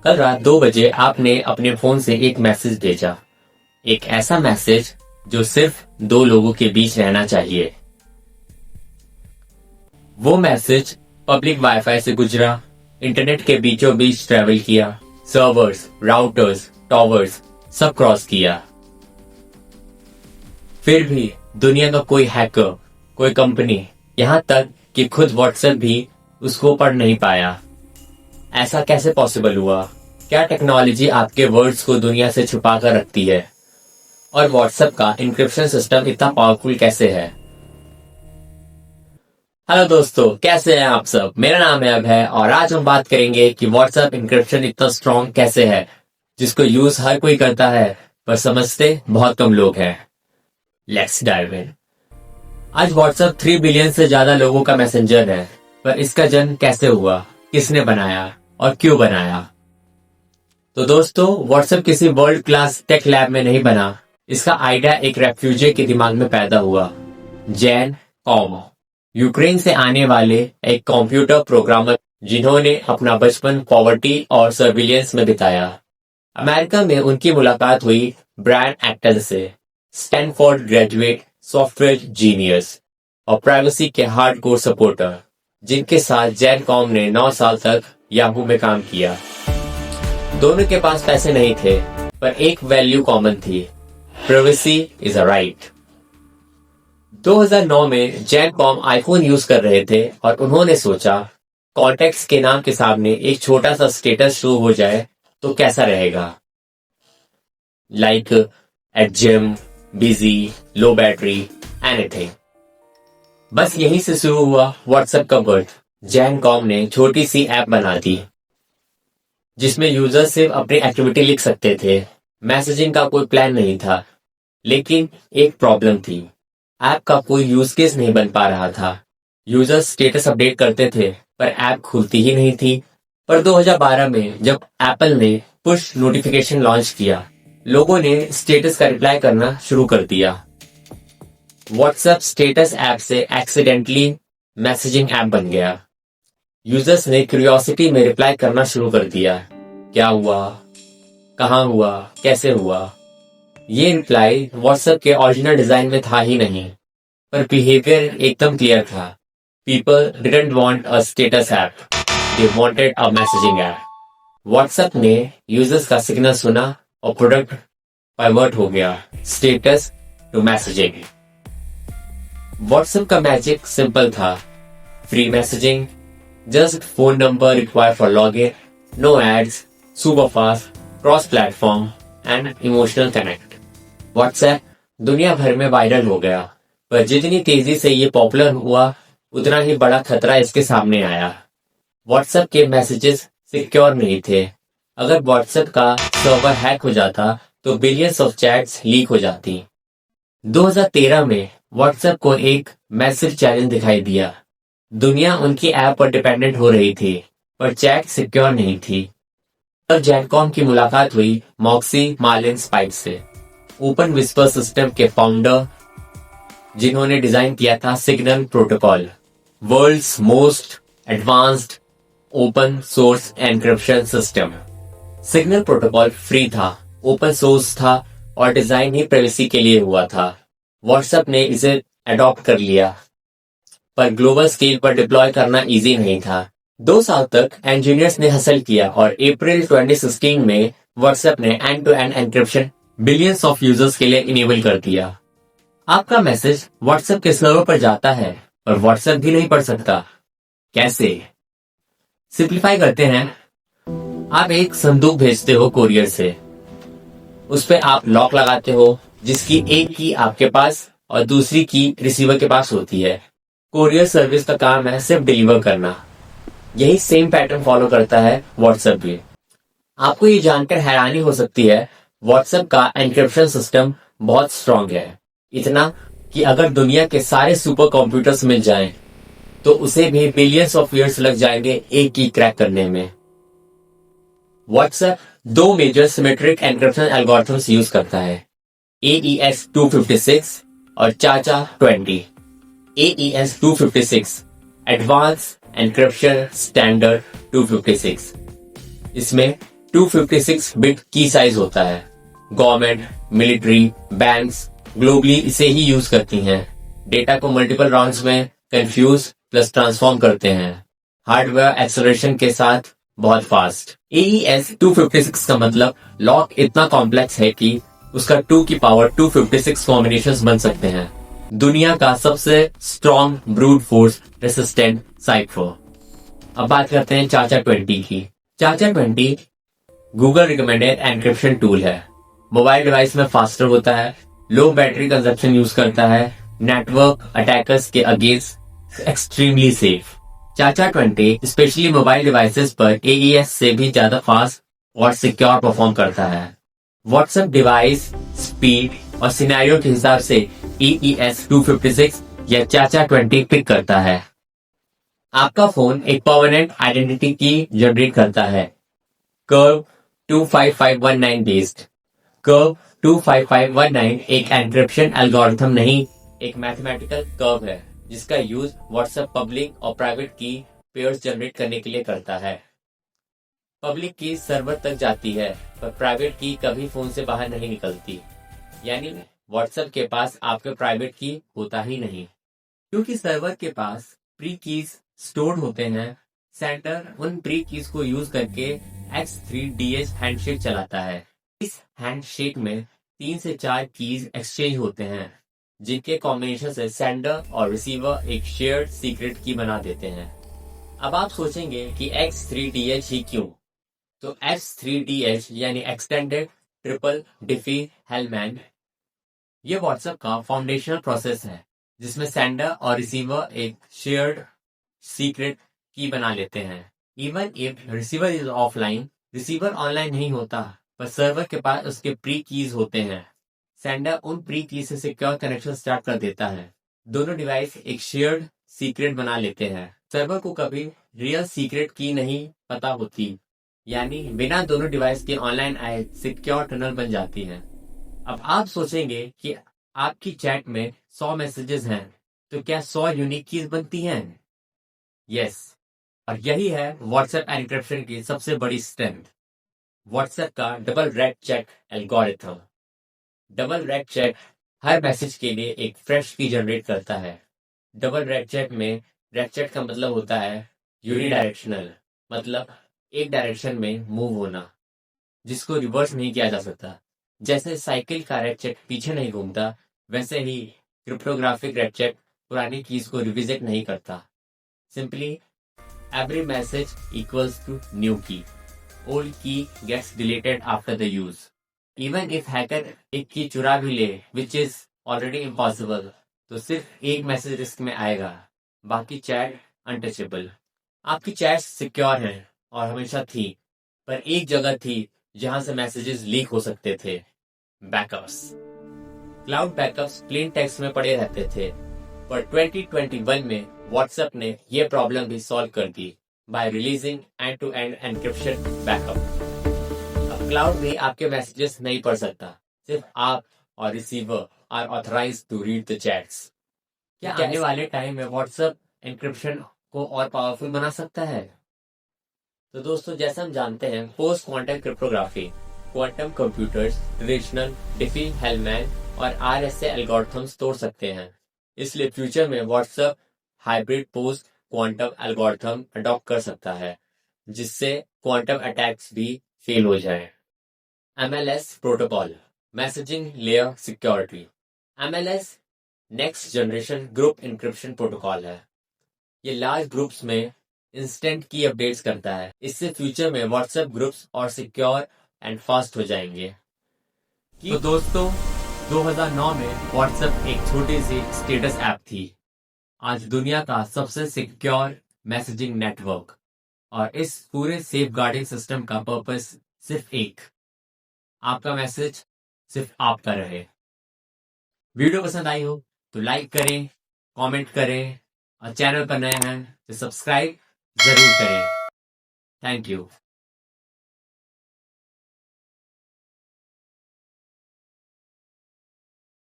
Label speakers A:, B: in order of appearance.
A: कल रात 2 बजे आपने अपने फोन से एक मैसेज भेजा, एक ऐसा मैसेज जो सिर्फ 2 लोगों के बीच रहना चाहिए। वो मैसेज पब्लिक वाईफाई से गुजरा, इंटरनेट के बीचों बीच ट्रेवल किया, सर्वर्स, राउटर्स, टॉवर्स सब क्रॉस किया। फिर भी दुनिया का कोई हैकर, कोई कंपनी, यहाँ तक कि खुद व्हाट्सएप भी उसको पढ़ नहीं पाया। ऐसा कैसे पॉसिबल हुआ? क्या टेक्नोलॉजी आपके वर्ड्स को दुनिया से छुपा कर रखती है? और व्हाट्सएप का इंक्रिप्शन सिस्टम इतना पावरफुल कैसे है? हेलो दोस्तों, कैसे हैं आप सब? मेरा नाम है अभय और आज हम बात करेंगे कि व्हाट्सएप इंक्रिप्शन इतना स्ट्रॉन्ग कैसे है, जिसको यूज हर कोई करता है पर समझते बहुत कम लोग हैं। Let's dive in. आज व्हाट्सएप 3 बिलियन से ज्यादा लोगों का मैसेंजर है, पर इसका जन्म कैसे हुआ, किसने बनाया और क्यों बनाया? तो दोस्तों, व्हाट्सएप किसी वर्ल्ड क्लास टेक लैब में नहीं बना। इसका आइडिया एक रेफ्यूजी के दिमाग में पैदा हुआ, जैन कॉम, यूक्रेन से आने वाले एक कंप्यूटर प्रोग्रामर जिन्होंने अपना बचपन पॉवर्टी और सर्विलियंस में बिताया। अमेरिका में उनकी मुलाकात हुई ब्रायन एक्टन से, स्टैनफोर्ड ग्रेजुएट, सॉफ्टवेयर जीनियस और प्राइवेसी के हार्डकोर सपोर्टर, जिनके साथ जैन कॉम ने 9 साल तक याहू में काम किया। दोनों के पास पैसे नहीं थे, पर एक वैल्यू कॉमन थी, प्राइवेसी इज अ राइट। 2009 में जैन कॉम आईफोन यूज कर रहे थे और उन्होंने सोचा, कॉन्टेक्ट्स के नाम के सामने एक छोटा सा स्टेटस शो हो जाए तो कैसा रहेगा। लाइक एट जिम, बिजी, लो बैटरी, एनीथिंग। बस यहीं से शुरू हुआ व्हाट्सएप का बर्थ। जैन कॉम ने छोटी सी ऐप बना दी जिसमें यूजर सिर्फ अपनी एक्टिविटी लिख सकते थे। मैसेजिंग का कोई प्लान नहीं था, लेकिन एक प्रॉब्लम थी, ऐप का कोई यूज केस नहीं बन पा रहा था। यूजर्स स्टेटस अपडेट करते थे पर ऐप खुलती ही नहीं थी। पर 2012 में जब एप्पल ने पुश नोटिफिकेशन लॉन्च किया, लोगों ने स्टेटस का रिप्लाई करना शुरू कर दिया। व्हाट्सएप स्टेटस ऐप से एक्सीडेंटली मैसेजिंग ऐप बन गया। यूजर्स ने क्यूरियोसिटी में रिप्लाई करना शुरू कर दिया, क्या हुआ, कहाँ हुआ, कैसे हुआ। ये रिप्लाई व्हाट्सएप के ओरिजिनल डिजाइन में था ही नहीं, पर बिहेवियर एकदम क्लियर था। People didn't want a status app, they wanted a messaging app. WhatsApp ने यूजर्स का सिग्नल सुना और प्रोडक्ट पाइवट हो गया, स्टेटस टू मैसेजिंग। व्हाट्सएप का मैजिक सिंपल था, free messaging, just phone number required for login, no ads, super fast, cross platform and emotional connect. WhatsApp दुनिया भर में वायरल हो गया, पर जितनी तेजी से ये पॉपुलर हुआ, उतना ही बड़ा खतरा इसके सामने आया। व्हाट्सएप के मैसेजेस सिक्योर नहीं थे। अगर व्हाट्सएप का सर्वर हैक हो जाता तो बिलियंस ऑफ चैट्स लीक हो जाती। 2013 में व्हाट्सएप को एक मैसिव चैलेंज दिखाई दिया। दुनिया उनकी ऐप पर डिपेंडेंट हो रही थी, पर चैट सिक्योर नहीं थी। तब जैन कॉम की मुलाकात हुई मॉक्सी मार्लिन स्पाइक से, ओपन विस्पर सिस्टम के फाउंडर, जिन्होंने डिजाइन किया था Signal protocol, world's most advanced open source encryption system. Signal protocol free था, ओपन सोर्स था और डिजाइन ही प्राइवेसी के लिए हुआ था। व्हाट्सएप ने इसे अडॉप्ट कर लिया, पर ग्लोबल स्केल पर डिप्लॉय करना इजी नहीं था। 2 साल तक इंजीनियर्स ने हसल किया और अप्रैल 2016 में व्हाट्सएप ने end to end encryption billions of users के लिए इनेबल कर दिया। आपका मैसेज व्हाट्सएप के सर्वर पर जाता है, पर व्हाट्सएप भी नहीं पढ़ सकता। कैसे? सिंप्लीफाई करते हैं। आप एक संदूक भेजते हो कोरियर से, उस पे आप लॉक लगाते हो, जिसकी एक की आपके पास और दूसरी की रिसीवर के पास होती है। कोरियर सर्विस का काम है सिर्फ डिलीवर करना। यही सेम पैटर्न फॉलो करता है व्हाट्सएप भी। आपको ये जानकर हैरानी हो सकती है, व्हाट्सएप का एन्क्रिप्शन सिस्टम बहुत स्ट्रांग है, इतना कि अगर दुनिया के सारे सुपर कंप्यूटर्स मिल जाएं, तो उसे भी बिलियंस ऑफ ईयर्स लग जाएंगे एक की क्रैक करने में। WhatsApp 2 major symmetric encryption algorithms use करता है, AES 256 और ChaCha 20। AES 256 advance encryption standard 256। इसमें 256 बिट की साइज होता है। गवर्नमेंट, मिलिट्री, बैंक्स ग्लोबली इसे ही यूज करती हैं। डेटा को मल्टीपल राउंड्स में कंफ्यूज प्लस ट्रांसफॉर्म करते हैं। हार्डवेयर एक्सेलरेशन के साथ बहुत फास्ट। AES 256 का मतलब लॉक इतना कॉम्प्लेक्स है कि उसका 2 की पावर 256 कॉम्बिनेशंस बन सकते हैं। दुनिया का सबसे strong brute force resistant cipher. अब बात करते हैं चाचा 20 की। चाचा 20 गूगल रिकमेंडेड एनक्रिप्शन टूल है। मोबाइल डिवाइस में फास्टर होता है, लो बैटरी कंजप्शन यूज करता है, नेटवर्क अटैकर्स के अगेंस्ट एक्सट्रीमली सेफ। चाचा 20 स्पेशली मोबाइल डिवाइसेस पर AES से भी ज्यादा फास्ट और सिक्योर परफॉर्म करता है। व्हाट्सएप डिवाइस स्पीड और सिनेरियो के हिसाब से AES 256 या चाचा 20 पिक करता है। आपका फोन एक परमानेंट आइडेंटिटी की जनरेट करता है। Curve 25519 based. कर्व 25519 एक एन्क्रिप्शन एल्गोरिथम नहीं, एक मैथमेटिकल कर्व है जिसका यूज व्हाट्सएप पब्लिक और प्राइवेट की पेयर्स जनरेट करने के लिए करता है। पब्लिक की सर्वर तक जाती है पर प्राइवेट की कभी फोन से बाहर नहीं निकलती, यानी व्हाट्सएप के पास आपके प्राइवेट की होता ही नहीं। क्योंकि सर्वर के पास प्री कीज स्टोर्ड होते हैं, सेंडर उन प्री कीज को यूज करके X3DS हैंडशेक चलाता है। इस हैंडशेक में 3 से 4 कीज एक्सचेंज होते हैं जिनके कॉम्बिनेशन से सेंडर और रिसीवर एक शेयर्ड सीक्रेट की बना देते हैं। अब आप सोचेंगे कि X3DH ही क्यों? तो X3DH यानी एक्सटेंडेड ट्रिपल डिफी हेलमैन, ये व्हाट्सएप का फाउंडेशनल प्रोसेस है जिसमें सेंडर और रिसीवर एक शेयर्ड सीक्रेट की बना लेते हैं। Even if receiver is offline, receiver online नहीं होता पर सर्वर के पास उसके प्री कीज होते हैं। सेंडर उन प्री की से सिक्योर कनेक्शन स्टार्ट कर देता है। दोनों डिवाइस एक शेयर्ड सीक्रेट बना लेते हैं। सर्वर को कभी रियल सीक्रेट की नहीं पता होती, यानी बिना दोनों डिवाइस के ऑनलाइन आए सिक्योर टनल बन जाती है। अब आप सोचेंगे कि आपकी चैट में 100 मैसेजेस हैं तो क्या 100 यूनिक कीज बनती हैं? यस, और यही है व्हाट्सएप एनक्रिप्शन की सबसे बड़ी स्ट्रेंथ, व्हाट्सएप का double red check algorithm. Double red check हर मैसेज के लिए एक फ्रेश की जनरेट करता है। डबल रेड चेक में रेड चेक का मतलब होता है यूनिडायरेक्शनल, मतलब एक डायरेक्शन में मूव होना जिसको रिवर्स नहीं किया जा सकता। जैसे साइकिल का रेड चेक पीछे नहीं घूमता, वैसे ही क्रिप्टोग्राफिक रेड चेक पुरानी कीज को रिविजिट नहीं करता। Simply every message equals to new key. Old key gets deleted after the use. Even if hacker एक की चुरा भी ले, which is already impossible, तो सिर्फ एक मैसेज रिस्क में आएगा, बाकी चैट अनटचेबल। आपकी चैट सिक्योर है और हमेशा थी, पर एक जगह थी जहां से मैसेजेस लीक हो सकते थे, backups. Cloud backups plain text में पड़े रहते थे, पर 2021 में व्हाट्सएप ने यह प्रॉब्लम भी सॉल्व कर दी by releasing end to end encryption backup. अब क्लाउड भी आपके मैसेजेस नहीं पढ़ सकता, सिर्फ आप और receiver are authorised to read the chats. क्या आने वाले टाइम में व्हाट्सएप एनक्रिप्शन को और पावरफुल बना सकता है? तो दोस्तों, जैसा हम जानते हैं, post quantum cryptography, quantum computers traditional Diffie Hellman और RSA एल्गोरिथम्स तोड़ सकते हैं। इसलिए फ्यूचर में WhatsApp hybrid post quantum algorithm adopt कर सकता है जिससे क्वांटम अटैक्स भी फेल हो जाए। MLS protocol, messaging layer security. MLS next generation group encryption protocol है। ये लार्ज ग्रुप्स में इंस्टेंट की अपडेट्स करता है। इससे फ्यूचर में व्हाट्सएप ग्रुप्स और सिक्योर एंड फास्ट हो जाएंगे। तो दोस्तों, 2009 में व्हाट्सएप एक छोटी सी स्टेटस ऐप थी, आज दुनिया का सबसे सिक्योर मैसेजिंग नेटवर्क। और इस पूरे सेफ गार्डिंग सिस्टम का पर्पस सिर्फ एक, आपका मैसेज सिर्फ आपका रहे। वीडियो पसंद आई हो तो लाइक करें, कमेंट करें और चैनल पर नए हैं तो सब्सक्राइब जरूर करें। Thank you.